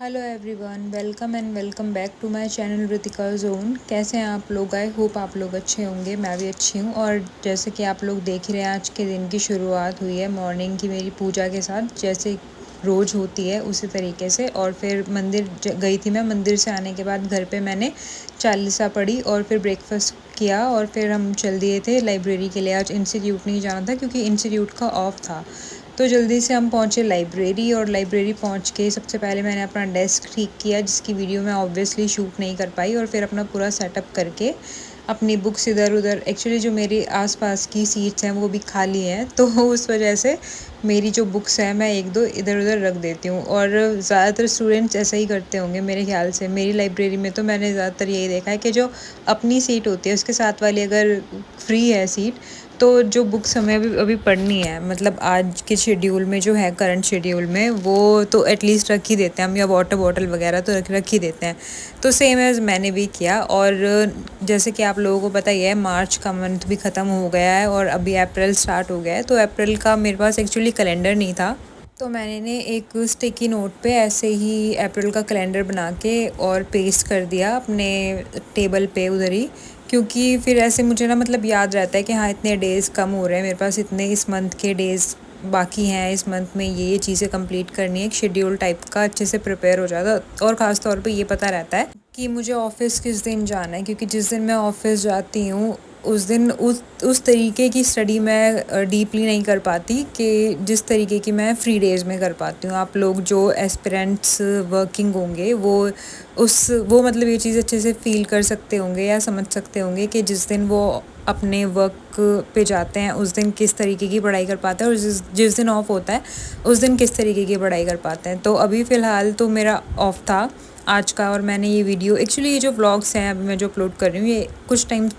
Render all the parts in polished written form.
Hello everyone, welcome and welcome back to my channel Ritika zone. कैसे हैं आप लोग? आई होप आप लोग अच्छे होंगे। मैं भी अच्छी हूँ। और जैसे कि आप लोग देख रहे हैं, आज के दिन की शुरुआत हुई है मॉर्निंग की मेरी पूजा के साथ, जैसे रोज़ होती है उसी तरीके से। और फिर मंदिर गई थी मैं। मंदिर से आने के बाद घर पे मैंने चालीसा पढ़ी और फिर ब्रेकफास्ट किया और फिर हम चल दिए थे लाइब्रेरी के लिए। आज इंस्टीट्यूट नहीं जाना था क्योंकि इंस्टीट्यूट का ऑफ था, तो जल्दी से हम पहुँचे लाइब्रेरी। और लाइब्रेरी पहुँच के सबसे पहले मैंने अपना डेस्क ठीक किया, जिसकी वीडियो मैं ऑब्वियसली शूट नहीं कर पाई। और फिर अपना पूरा सेटअप करके अपनी बुक्स इधर उधर, एक्चुअली जो मेरे आसपास की सीट्स हैं वो भी खाली हैं, तो उस वजह से मेरी जो बुक्स हैं मैं एक दो इधर उधर रख देती हूँ। और ज़्यादातर स्टूडेंट्स ऐसा ही करते होंगे मेरे ख्याल से। मेरी लाइब्रेरी में तो मैंने ज़्यादातर यही देखा है कि जो अपनी सीट होती है उसके साथ वाली अगर फ्री है सीट, तो जो बुक्स हमें अभी पढ़नी है, मतलब आज के शेड्यूल में जो है, करंट शेड्यूल में, वो तो एटलीस्ट रख ही देते हैं हम, या वाटर बॉटल वगैरह तो रख ही देते हैं। तो सेम एज़ मैंने भी किया। और जैसे कि आप लोगों को पता ही है, मार्च का मंथ भी ख़त्म हो गया है और अभी अप्रैल स्टार्ट हो गया है। तो अप्रैल का मेरे पास एक्चुअली कैलेंडर नहीं था, तो मैंने एक स्टिकी नोट पे ऐसे ही अप्रैल का कैलेंडर बना के और पेस्ट कर दिया अपने टेबल पे उधर ही। क्योंकि फिर ऐसे मुझे ना, मतलब याद रहता है कि हाँ, इतने डेज़ कम हो रहे हैं मेरे पास, इतने इस मंथ के डेज़ बाकी हैं, इस मंथ में ये चीज़ें कंप्लीट करनी है। एक शेड्यूल टाइप का अच्छे से प्रिपेयर हो जाता है। और ख़ास तौर पे ये पता रहता है कि मुझे ऑफ़िस किस दिन जाना है, क्योंकि जिस दिन मैं ऑफ़िस जाती हूँ उस दिन उस तरीके की स्टडी मैं डीपली नहीं कर पाती कि जिस तरीके की मैं फ्री डेज़ में कर पाती हूँ। आप लोग जो एस्पिरेंट्स वर्किंग होंगे वो मतलब ये चीज़ अच्छे से फ़ील कर सकते होंगे या समझ सकते होंगे कि जिस दिन वो अपने वर्क पे जाते हैं उस दिन किस तरीके की पढ़ाई कर पाते हैं, और जिस दिन ऑफ होता है उस दिन किस तरीके की पढ़ाई कर पाते हैं। तो अभी फ़िलहाल तो मेरा ऑफ था आज का, और मैंने ये वीडियो, एक्चुअली ये जो व्लॉग्स हैं अभी मैं जो अपलोड कर रही हूँ, ये कुछ टाइम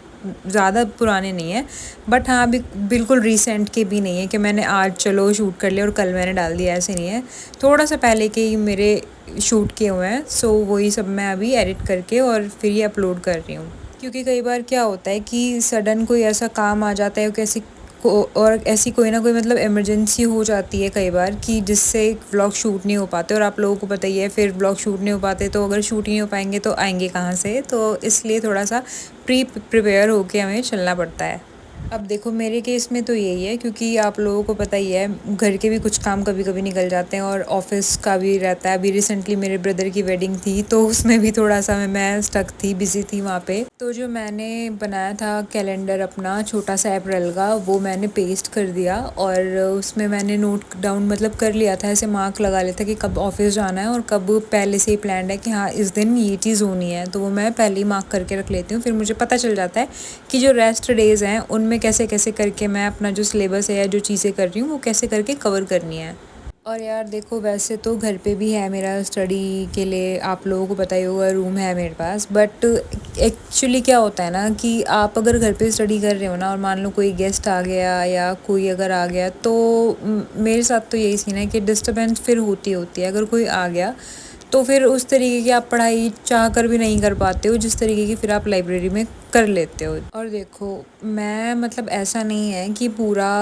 ज़्यादा पुराने नहीं है, बट हाँ अभी बिल्कुल रीसेंट के भी नहीं है कि मैंने आज चलो शूट कर लिया और कल मैंने डाल दिया, ऐसे नहीं है। थोड़ा सा पहले के ही मेरे शूट किए हुए हैं, सो वही सब मैं अभी एडिट करके और फिर ये अपलोड कर रही हूँ। क्योंकि कई बार क्या होता है कि सडन कोई ऐसा काम आ जाता है, कैसी और ऐसी कोई ना कोई मतलब इमरजेंसी हो जाती है कई बार, कि जिससे व्लॉग शूट नहीं हो पाते। और आप लोगों को पता ही है, फिर व्लॉग शूट नहीं हो पाते तो अगर शूट नहीं हो पाएंगे तो आएंगे कहाँ से? तो इसलिए थोड़ा सा प्रिपेयर होके हमें चलना पड़ता है। अब देखो मेरे केस में तो यही है, क्योंकि आप लोगों को पता ही है घर के भी कुछ काम कभी कभी निकल जाते हैं और ऑफिस का भी रहता है। अभी रिसेंटली मेरे ब्रदर की वेडिंग थी, तो उसमें भी थोड़ा सा मैं स्टक थी, बिजी थी वहाँ पे। तो जो मैंने बनाया था कैलेंडर अपना छोटा सा अप्रैल का, वो मैंने पेस्ट कर दिया और उसमें मैंने नोट डाउन मतलब कर लिया था, ऐसे मार्क लगा लिया था कि कब ऑफिस जाना है और कब पहले से ही प्लान है कि हाँ इस दिन ये चीज़ होनी है, तो वो मैं पहले ही मार्क करके रख लेती हूँ। फिर मुझे पता चल जाता है कि जो रेस्ट डेज़ हैं उनमें कैसे कैसे करके मैं अपना जो सिलेबस है या जो चीज़ें कर रही हूँ वो कैसे करके कवर करनी है। और यार देखो, वैसे तो घर पे भी है मेरा स्टडी के लिए, आप लोगों को पता ही होगा, रूम है मेरे पास। बट एक्चुअली क्या होता है ना कि आप अगर घर पे स्टडी कर रहे हो ना, और मान लो कोई गेस्ट आ गया या कोई अगर आ गया, तो मेरे साथ तो यही सीन है कि डिस्टर्बेंस फिर होती है। अगर कोई आ गया तो फिर उस तरीके की आप पढ़ाई चाह कर भी नहीं कर पाते हो जिस तरीके की फिर आप लाइब्रेरी में कर लेते हो। और देखो मैं, मतलब ऐसा नहीं है कि पूरा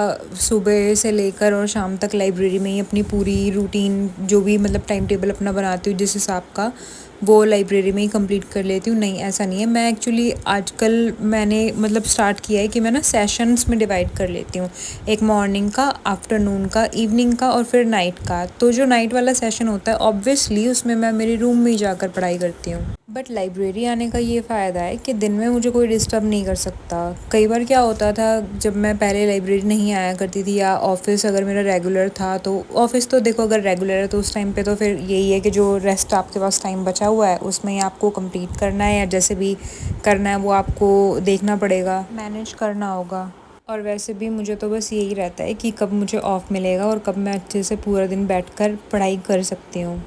सुबह से लेकर और शाम तक लाइब्रेरी में ही अपनी पूरी रूटीन, जो भी मतलब टाइम टेबल अपना बनाती हूँ जिस हिसाब का, वो लाइब्रेरी में ही कंप्लीट कर लेती हूँ। नहीं, ऐसा नहीं है। मैं एक्चुअली आजकल मैंने मतलब स्टार्ट किया है कि मैं ना सेशंस में डिवाइड कर लेती हूँ, एक मॉर्निंग का, आफ्टरनून का, इवनिंग का और फिर नाइट का। तो जो नाइट वाला सेशन होता है ऑब्वियसली उसमें मैं मेरे रूम में ही जाकर पढ़ाई करती हूँ। बट लाइब्रेरी आने का ये फ़ायदा है कि दिन में मुझे कोई डिस्टर्ब नहीं कर सकता। कई बार क्या होता था, जब मैं पहले लाइब्रेरी नहीं आया करती थी या ऑफिस अगर मेरा रेगुलर था, तो ऑफिस तो देखो अगर रेगुलर है तो उस टाइम पे तो फिर यही है कि जो रेस्ट आपके पास टाइम बचा हुआ है उसमें ही आपको कंप्लीट करना है, या जैसे भी करना है वो आपको देखना पड़ेगा, मैनेज करना होगा। और वैसे भी मुझे तो बस यही रहता है कि कब मुझे ऑफ़ मिलेगा और कब मैं अच्छे से पूरा दिन बैठकर पढ़ाई कर सकती हूँ।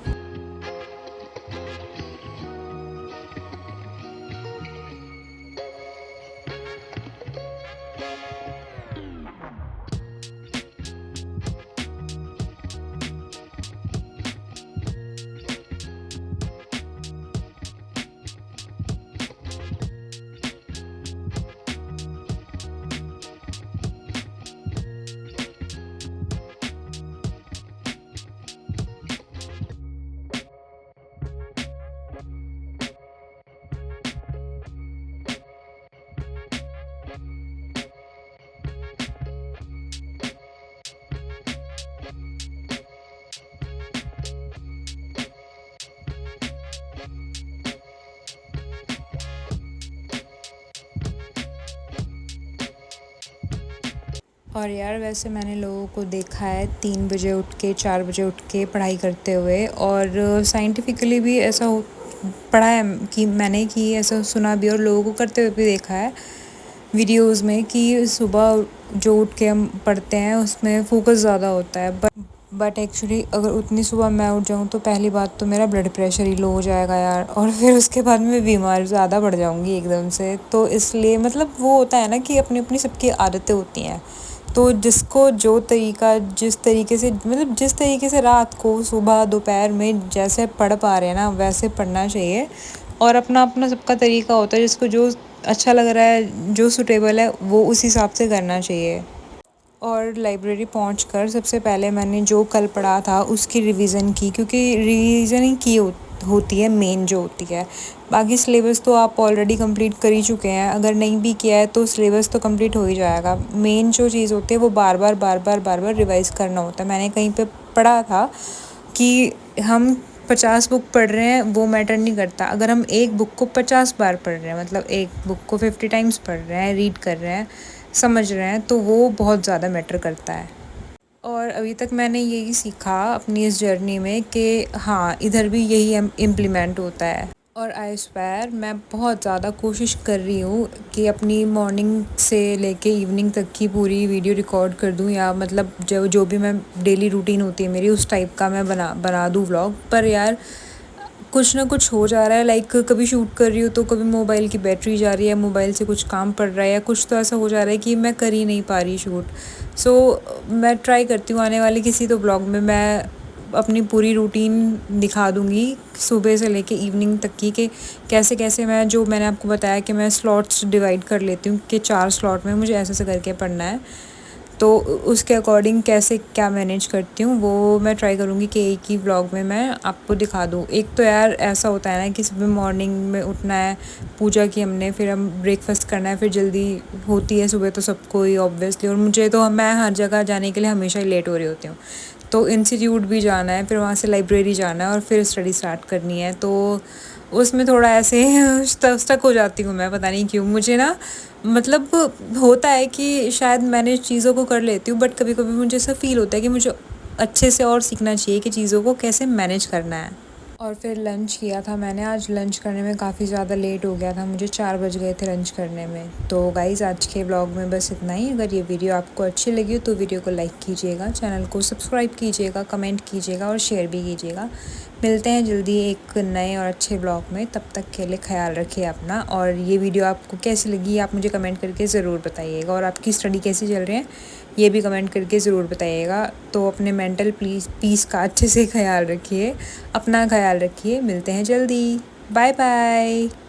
और यार वैसे मैंने लोगों को देखा है 3 बजे उठ के 4 बजे उठ के पढ़ाई करते हुए, और साइंटिफिकली भी ऐसा पढ़ा है कि मैंने, कि ऐसा सुना भी और लोगों को करते हुए भी देखा है वीडियोस में, कि सुबह जो उठ के हम पढ़ते हैं उसमें फोकस ज़्यादा होता है। बट एक्चुअली अगर उतनी सुबह मैं उठ जाऊँ तो पहली बात तो मेरा ब्लड प्रेशर ही लो हो जाएगा यार, और फिर उसके बाद मैं बीमार ज़्यादा बढ़ जाऊँगी एकदम से। तो इसलिए मतलब वो होता है ना कि अपनी अपनी सबकी आदतें होती हैं, तो जिसको जो तरीका, जिस तरीके से, मतलब जिस तरीके से रात को सुबह दोपहर में जैसे पढ़ पा रहे हैं ना वैसे पढ़ना चाहिए। और अपना अपना सबका तरीका होता है, जिसको जो अच्छा लग रहा है, जो सूटेबल है, वो उस हिसाब से करना चाहिए। और लाइब्रेरी पहुंचकर सबसे पहले मैंने जो कल पढ़ा था उसकी रिवीज़न की, क्योंकि रिवीज़न की होती है मेन जो होती है। बाकी सिलेबस तो आप ऑलरेडी कंप्लीट कर ही चुके हैं, अगर नहीं भी किया है तो सिलेबस तो कंप्लीट हो ही जाएगा। मेन जो चीज़ होती है वो बार बार रिवाइज़ करना होता है। मैंने कहीं पे पढ़ा था कि हम 50 बुक पढ़ रहे हैं वो मैटर नहीं करता, अगर हम एक बुक को 50 बार पढ़ रहे हैं, मतलब एक बुक को 50 टाइम्स पढ़ रहे हैं, रीड कर रहे हैं, समझ रहे हैं, तो वो बहुत ज़्यादा मैटर करता है। और अभी तक मैंने यही सीखा अपनी इस जर्नी में कि हाँ, इधर भी यही इम्प्लीमेंट होता है। और आई स्वेयर मैं बहुत ज़्यादा कोशिश कर रही हूँ कि अपनी मॉर्निंग से लेके इवनिंग तक की पूरी वीडियो रिकॉर्ड कर दूँ, या मतलब जो भी मैं डेली रूटीन होती है मेरी उस टाइप का मैं बना दूँ व्लॉग। पर यार कुछ ना कुछ हो जा रहा है, लाइक कभी शूट कर रही हूँ तो कभी मोबाइल की बैटरी जा रही है, मोबाइल से कुछ काम पड़ रहा है, या कुछ तो ऐसा हो जा रहा है कि मैं कर ही नहीं पा रही शूट। सो मैं ट्राई करती हूँ आने वाले किसी तो ब्लॉग में मैं अपनी पूरी रूटीन दिखा दूँगी सुबह से लेके इवनिंग तक की, कि कैसे कैसे मैं, जो मैंने आपको बताया कि मैं स्लॉट्स डिवाइड कर लेती हूँ कि 4 स्लॉट में मुझे ऐसे ऐसे करके पढ़ना है, तो उसके अकॉर्डिंग कैसे क्या मैनेज करती हूँ वो मैं ट्राई करूँगी कि एक ही व्लॉग में मैं आपको दिखा दूँ। एक तो यार ऐसा होता है ना कि सुबह मॉर्निंग में उठना है, पूजा की हमने, फिर हम ब्रेकफास्ट करना है, फिर जल्दी होती है सुबह तो सबको ही ऑब्वियसली, और मुझे तो मैं हर जगह जाने के लिए हमेशा ही लेट हो रही होती हूँ। तो इंस्टीट्यूट भी जाना है, फिर वहाँ से लाइब्रेरी जाना है, और फिर स्टडी स्टार्ट करनी है, तो उसमें थोड़ा ऐसे स्टक हो जाती हूँ मैं, पता नहीं क्यों। मुझे ना मतलब होता है कि शायद मैंने चीज़ों को कर लेती हूँ, बट कभी कभी मुझे ऐसा फ़ील होता है कि मुझे अच्छे से और सीखना चाहिए कि चीज़ों को कैसे मैनेज करना है। और फिर लंच किया था मैंने, आज लंच करने में काफ़ी ज़्यादा लेट हो गया था, मुझे 4 बज गए थे लंच करने में। तो गाइज़ आज के ब्लॉग में बस इतना ही। अगर ये वीडियो आपको अच्छी लगी हो तो वीडियो को लाइक कीजिएगा, चैनल को सब्सक्राइब कीजिएगा, कमेंट कीजिएगा और शेयर भी कीजिएगा। मिलते हैं जल्दी एक नए और अच्छे ब्लॉग में, तब तक के लिए ख्याल रखिए अपना। और ये वीडियो आपको कैसी लगी आप मुझे कमेंट करके ज़रूर बताइएगा, और आपकी स्टडी कैसी चल रही है ये भी कमेंट करके ज़रूर बताइएगा। तो अपने मेंटल पीस का अच्छे से ख्याल रखिए, अपना ख्याल रखिए। मिलते हैं जल्दी, बाय बाय।